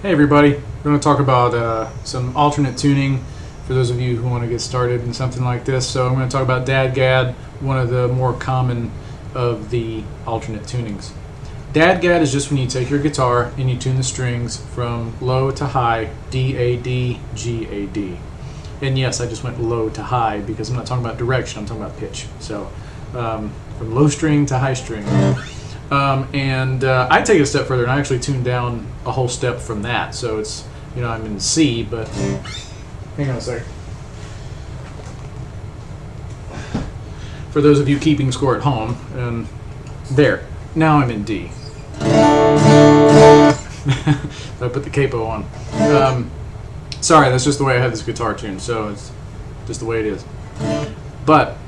Hey everybody, we're going to talk about some alternate tuning for those of you who want to get started in something like this. So I'm going to talk about DADGAD, one of the more common of the alternate tunings. DADGAD is just when you take your guitar and you tune the strings from low to high, D, A, D, G, A, D. And yes, I just went low to high because I'm not talking about direction, I'm talking about pitch. So from low string to high string. I take it a step further and I actually tune down a whole step from that. So it's, you know, I'm in C, but hang on a second. For those of you keeping score at home, there, now I'm in D. I put the capo on. Sorry, that's just the way I have this guitar tuned, so it's just the way it is. But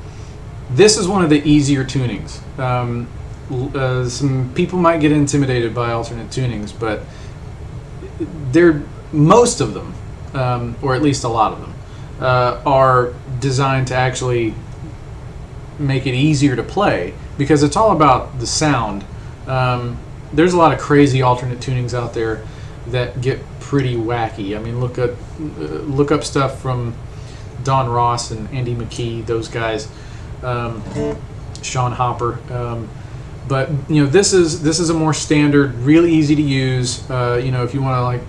this is one of the easier tunings. Some people might get intimidated by alternate tunings, but most of them, or at least a lot of them, are designed to actually make it easier to play because it's all about the sound. There's a lot of crazy alternate tunings out there that get pretty wacky. I mean, look up stuff from Don Ross and Andy McKee, those guys, Sean Hopper. But you know, this is a more standard, really easy to use. You know, if you want to, like,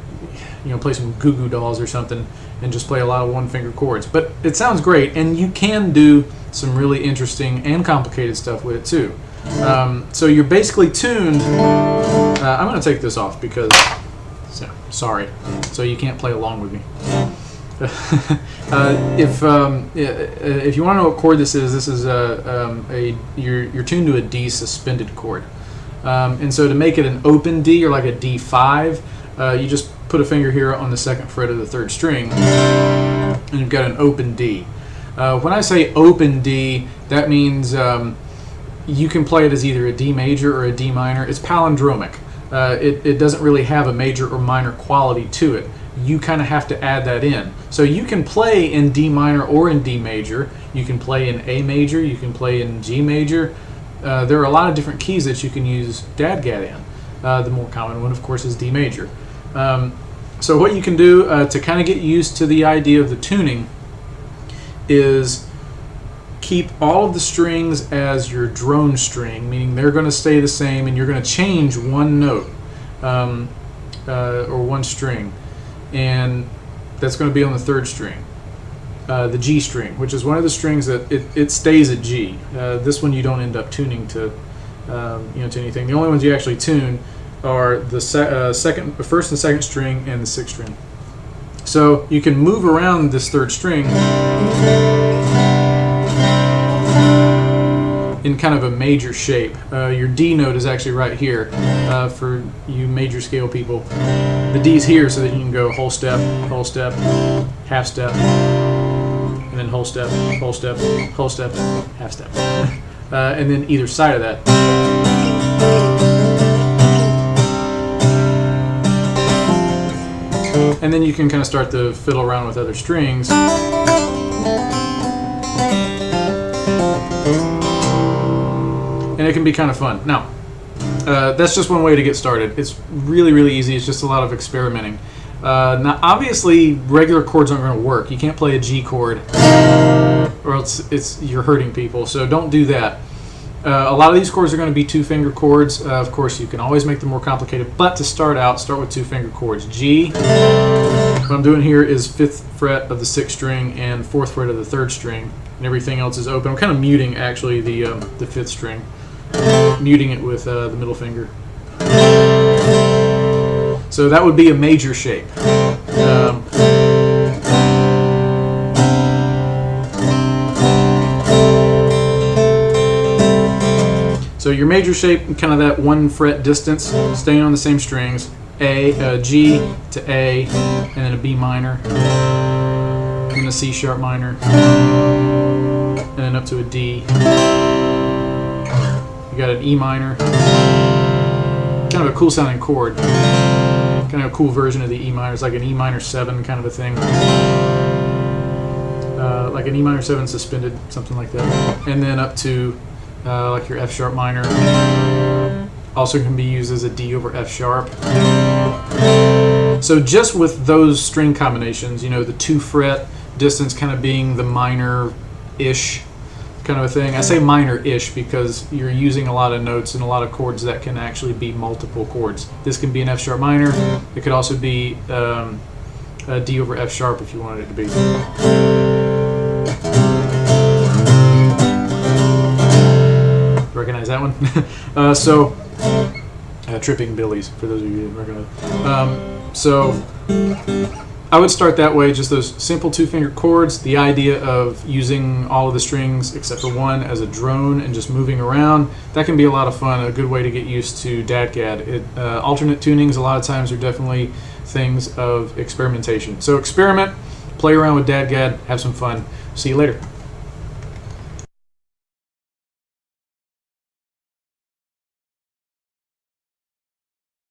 you know, play some Goo Goo Dolls or something and just play a lot of one-finger chords. But it sounds great, and you can do some really interesting and complicated stuff with it too. So you're basically tuned. I'm going to take this off because, sorry, so you can't play along with me. If you want to know what chord this is you're tuned to a D suspended chord, and so to make it an open D or like a D5, you just put a finger here on the second fret of the third string, and you've got an open D. When I say open D, that means you can play it as either a D major or a D minor. It's palindromic. It doesn't really have a major or minor quality to it. You kind of have to add that in. So you can play in D minor or in D major. You can play in A major. You can play in G major. There are a lot of different keys that you can use DADGAD in. The more common one, of course, is D major. So what you can do to kind of get used to the idea of the tuning is keep all of the strings as your drone string, meaning they're going to stay the same, and you're going to change one note or one string, and that's going to be on the third string, the G string, which is one of the strings that it stays at G. This one you don't end up tuning to, you know, to anything. The only ones you actually tune are the first and second string and the sixth string. So you can move around this third string in kind of a major shape. Your D note is actually right here for you major scale people. The D's here so that you can go whole step, half step, and then whole step, half step, and then either side of that. And then you can kind of start to fiddle around with other strings. And it can be kind of fun. Now, that's just one way to get started. It's really, really easy. It's just a lot of experimenting. Now, obviously, regular chords aren't going to work. You can't play a G chord, or else you're hurting people. So don't do that. A lot of these chords are going to be two-finger chords. Of course, you can always make them more complicated, but to start with two-finger chords. G. What I'm doing here is 5th fret of the 6th string and 4th fret of the 3rd string, and everything else is open. I'm kind of muting actually the 5th string, muting it with the middle finger. So that would be a major shape. So your major shape, kind of that 1 fret distance, staying on the same strings, G to A, and then a B minor, and then a C sharp minor, and then up to a D. You got an E minor, kind of a cool sounding chord, kind of a cool version of the E minor. It's like an E minor 7 kind of a thing, like an E minor 7 suspended, something like that, and then up to like your F sharp minor. Also can be used as a D over F sharp. So just with those string combinations, you know, the 2 fret distance kind of being the minor-ish kind of a thing. I say minor-ish because you're using a lot of notes and a lot of chords that can actually be multiple chords. This can be an F sharp minor. It could also be a D over F sharp if you wanted it to be. Recognize that one? Tripping Billies, for those of you who didn't recognize. So I would start that way, just those simple 2-finger chords. The idea of using all of the strings except for one as a drone and just moving around, that can be a lot of fun, a good way to get used to DADGAD. Alternate tunings a lot of times are definitely things of experimentation. So experiment, play around with DADGAD, have some fun. See you later.